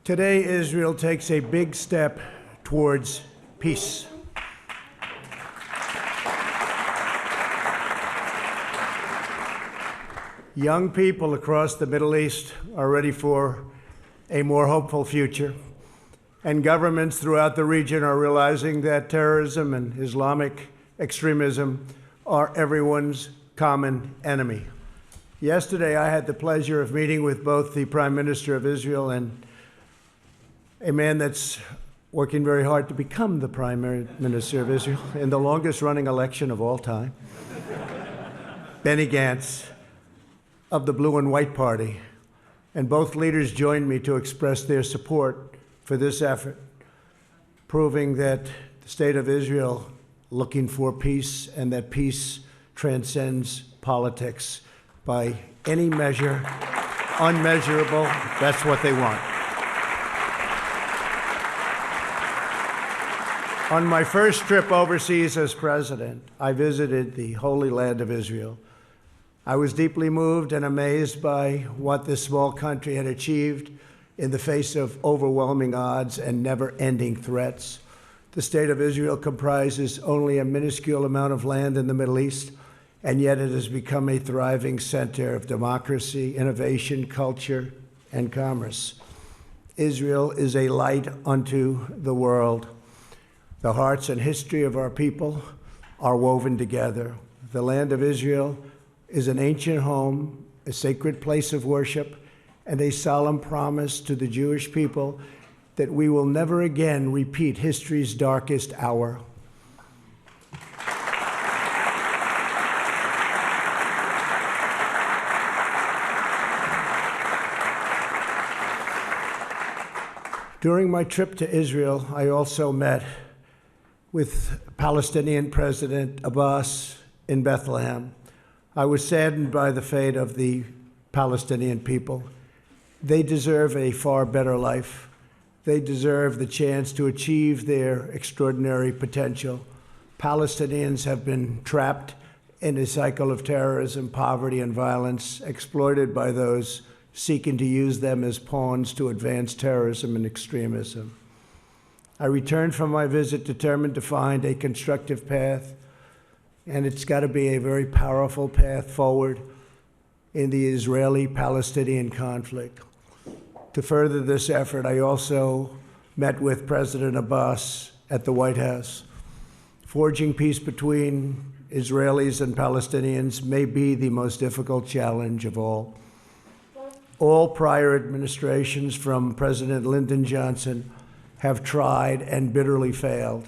Today, Israel takes a big step towards peace. Young people across the Middle East are ready for a more hopeful future, and governments throughout the region are realizing that terrorism and Islamic extremism are everyone's common enemy. Yesterday, I had the pleasure of meeting with both the Prime Minister of Israel and a man that's working very hard to become the Prime Minister of Israel in the longest-running election of all time, Benny Gantz of the Blue and White Party. And both leaders joined me to express their support for this effort, proving that the state of Israel looking for peace and that peace transcends politics by any measure, unmeasurable. That's what they want. On my first trip overseas as president, I visited the Holy Land of Israel. I was deeply moved and amazed by what this small country had achieved in the face of overwhelming odds and never-ending threats. The state of Israel comprises only a minuscule amount of land in the Middle East, and yet it has become a thriving center of democracy, innovation, culture, and commerce. Israel is a light unto the world. The hearts and history of our people are woven together. The land of Israel is an ancient home, a sacred place of worship, and a solemn promise to the Jewish people that we will never again repeat history's darkest hour. During my trip to Israel, I also met with Palestinian President Abbas in Bethlehem. I was saddened by the fate of the Palestinian people. They deserve a far better life. They deserve the chance to achieve their extraordinary potential. Palestinians have been trapped in a cycle of terrorism, poverty, and violence, exploited by those seeking to use them as pawns to advance terrorism and extremism. I returned from my visit determined to find a constructive path, and it's got to be a very powerful path forward in the Israeli-Palestinian conflict. To further this effort, I also met with President Abbas at the White House. Forging peace between Israelis and Palestinians may be the most difficult challenge of all. All prior administrations, from President Lyndon Johnson, have tried and bitterly failed.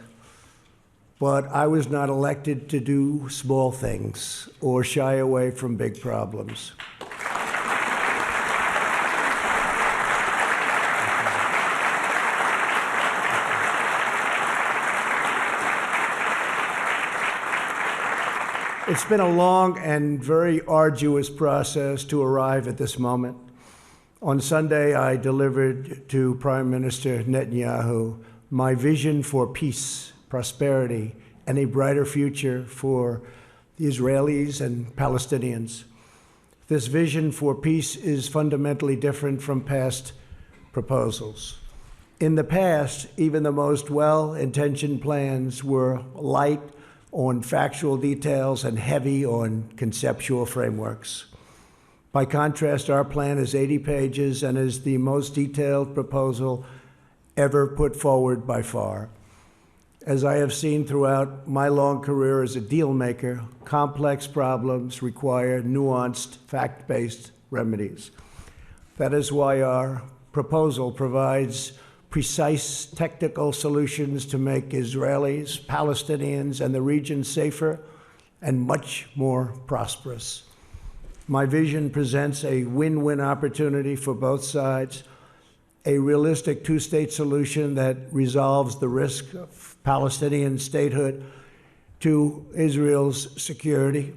But I was not elected to do small things or shy away from big problems. It's been a long and very arduous process to arrive at this moment. On Sunday, I delivered to Prime Minister Netanyahu my vision for peace, prosperity, and a brighter future for the Israelis and Palestinians. This vision for peace is fundamentally different from past proposals. In the past, even the most well-intentioned plans were light on factual details and heavy on conceptual frameworks. By contrast, our plan is 80 pages and is the most detailed proposal ever put forward by far. As I have seen throughout my long career as a deal maker, complex problems require nuanced, fact-based remedies. That is why our proposal provides precise technical solutions to make Israelis, Palestinians, and the region safer and much more prosperous. My vision presents a win-win opportunity for both sides, a realistic two-state solution that resolves the risk of Palestinian statehood to Israel's security.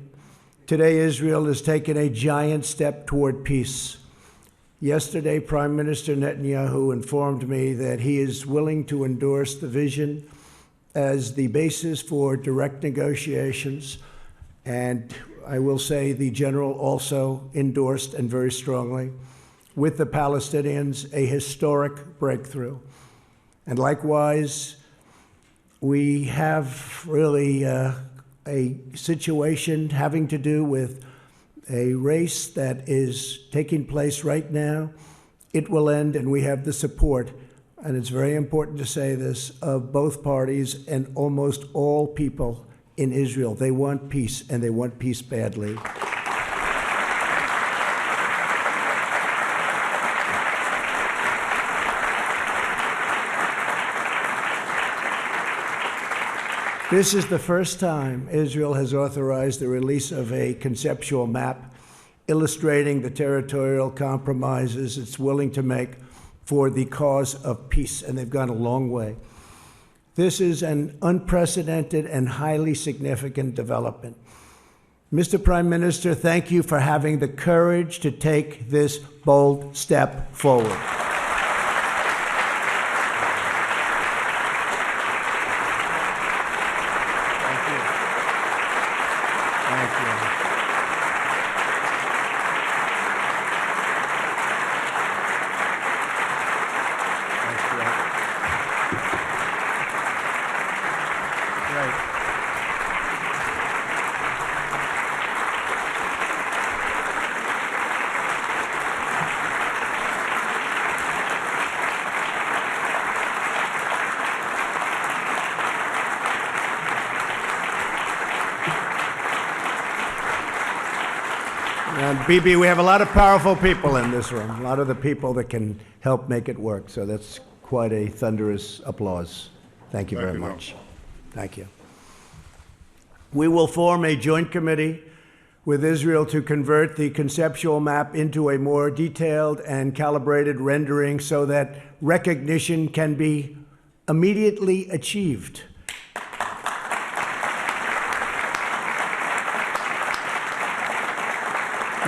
Today, Israel has taken a giant step toward peace. Yesterday, Prime Minister Netanyahu informed me that he is willing to endorse the vision as the basis for direct negotiations, and I will say the general also endorsed and very strongly. with the Palestinians, a historic breakthrough. And likewise, we have really a situation having to do with a race that is taking place right now. It will end, and we have the support, and it's very important to say this, of both parties and almost all people in Israel. They want peace, and they want peace badly. This is the first time Israel has authorized the release of a conceptual map illustrating the territorial compromises it's willing to make for the cause of peace, and they've gone a long way. This is an unprecedented and highly significant development. Mr. Prime Minister, thank you for having the courage to take this bold step forward. Bibi, we have a lot of powerful people in this room, a lot of the people that can help make it work. So that's quite a thunderous applause. Thank you very much. Thank you. We will form a joint committee with Israel to convert the conceptual map into a more detailed and calibrated rendering so that recognition can be immediately achieved.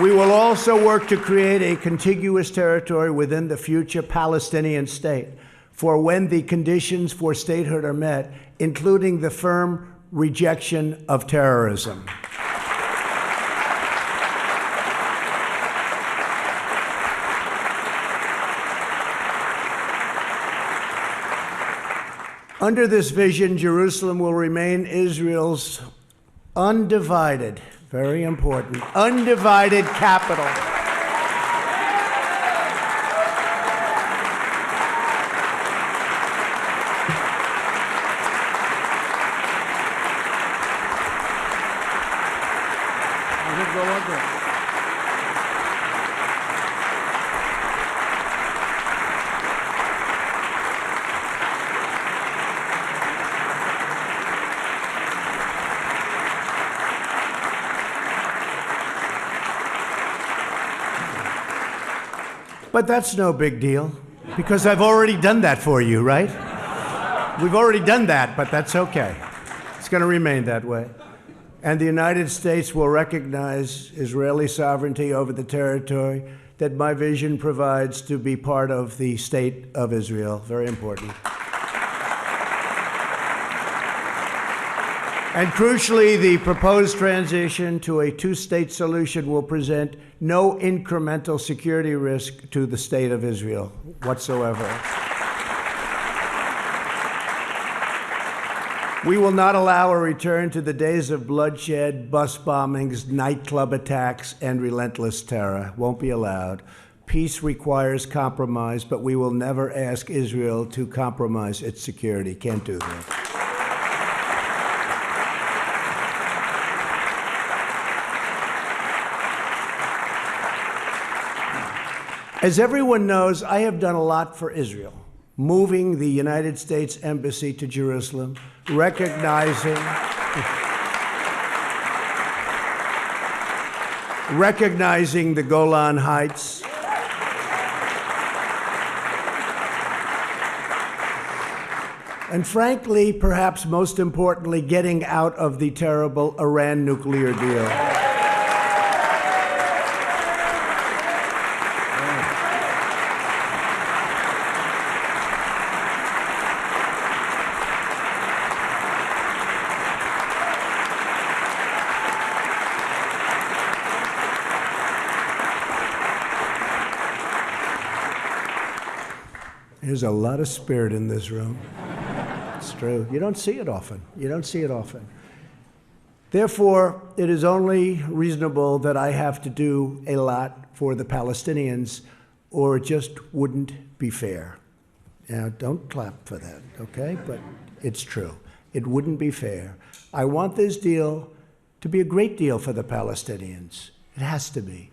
We will also work to create a contiguous territory within the future Palestinian state for when the conditions for statehood are met, including the firm rejection of terrorism. Under this vision, Jerusalem will remain Israel's undivided, very important, undivided capital. But that's no big deal, because I've already done that for you, right? We've already done that, but that's okay. It's going to remain that way. And the United States will recognize Israeli sovereignty over the territory that my vision provides to be part of the state of Israel. Very important. And crucially, the proposed transition to a two-state solution will present no incremental security risk to the state of Israel whatsoever. We will not allow a return to the days of bloodshed, bus bombings, nightclub attacks, and relentless terror. Won't be allowed. Peace requires compromise, but we will never ask Israel to compromise its security. Can't do that. As everyone knows, I have done a lot for Israel, moving the United States Embassy to Jerusalem, recognizing the Golan Heights, and frankly, perhaps most importantly, getting out of the terrible Iran nuclear deal. There's a lot of spirit in this room. It's true. You don't see it often. You don't see it often. Therefore, it is only reasonable that I have to do a lot for the Palestinians, or it just wouldn't be fair. Now, don't clap for that, okay? But it's true. It wouldn't be fair. I want this deal to be a great deal for the Palestinians. It has to be.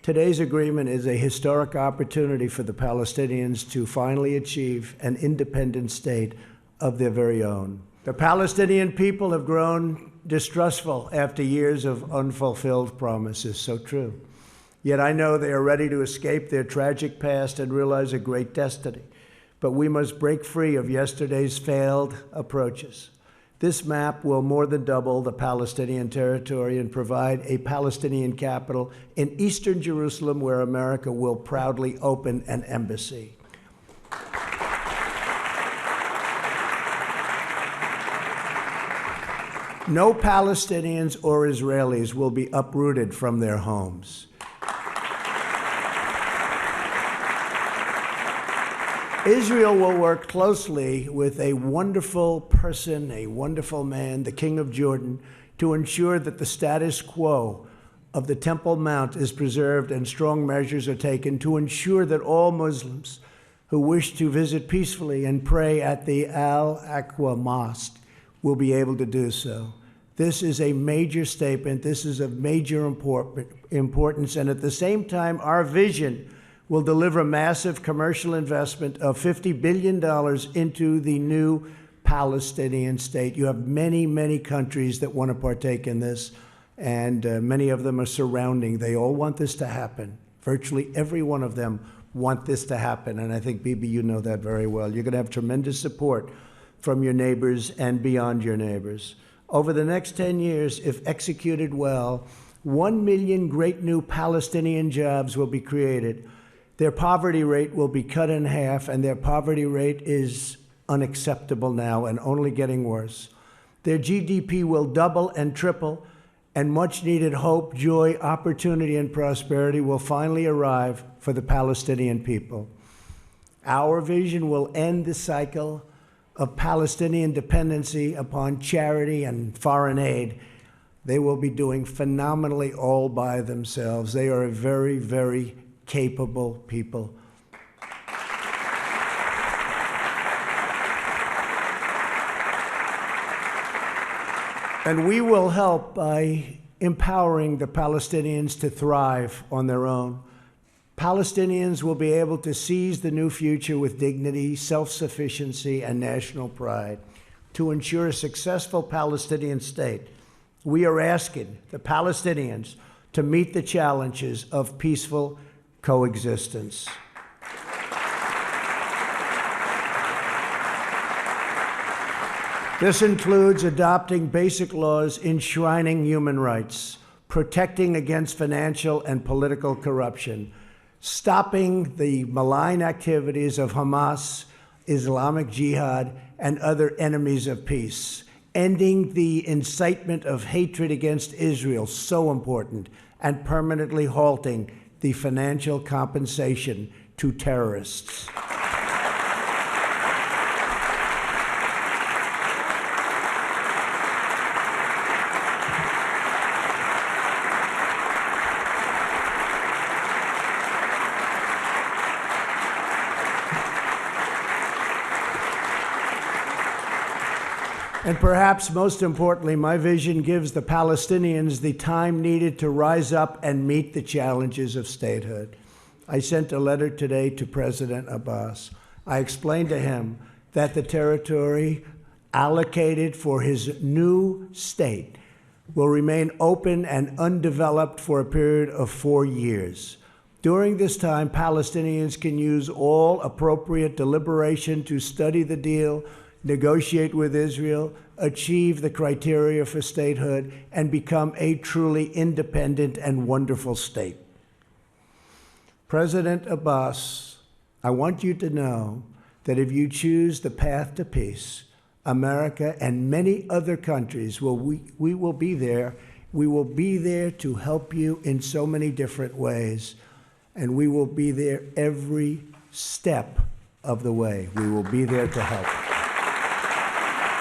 Today's agreement is a historic opportunity for the Palestinians to finally achieve an independent state of their very own. The Palestinian people have grown distrustful after years of unfulfilled promises. So true. Yet I know they are ready to escape their tragic past and realize a great destiny. But we must break free of yesterday's failed approaches. This map will more than double the Palestinian territory and provide a Palestinian capital in eastern Jerusalem, where America will proudly open an embassy. No Palestinians or Israelis will be uprooted from their homes. Israel will work closely with a wonderful person, a wonderful man, the King of Jordan, to ensure that the status quo of the Temple Mount is preserved and strong measures are taken to ensure that all Muslims who wish to visit peacefully and pray at the Al-Aqsa Mosque will be able to do so. This is a major statement. This is of major importance. And at the same time, our vision will deliver massive commercial investment of $50 billion into the new Palestinian state. You have many, many countries that want to partake in this, and many of them are surrounding. They all want this to happen. Virtually every one of them want this to happen, and I think, Bibi, you know that very well. You're going to have tremendous support from your neighbors and beyond your neighbors. Over the next 10 years, if executed well, 1 million great new Palestinian jobs will be created. Their poverty rate will be cut in half, and their poverty rate is unacceptable now and only getting worse. Their GDP will double and triple, and much-needed hope, joy, opportunity, and prosperity will finally arrive for the Palestinian people. Our vision will end the cycle of Palestinian dependency upon charity and foreign aid. They will be doing phenomenally all by themselves. They are a very, very capable people. And we will help by empowering the Palestinians to thrive on their own. Palestinians will be able to seize the new future with dignity, self-sufficiency, and national pride. To ensure a successful Palestinian state, we are asking the Palestinians to meet the challenges of peaceful coexistence. This includes adopting basic laws enshrining human rights, protecting against financial and political corruption, stopping the malign activities of Hamas, Islamic Jihad, and other enemies of peace, ending the incitement of hatred against Israel, so important, and permanently halting the financial compensation to terrorists. And perhaps most importantly, my vision gives the Palestinians the time needed to rise up and meet the challenges of statehood. I sent a letter today to President Abbas. I explained to him that the territory allocated for his new state will remain open and undeveloped for a period of 4 years. During this time, Palestinians can use all appropriate deliberation to study the deal, negotiate with Israel, achieve the criteria for statehood, and become a truly independent and wonderful state. President Abbas, I want you to know that if you choose the path to peace, America and many other countries, we will be there. We will be there to help you in so many different ways, and we will be there every step of the way. We will be there to help.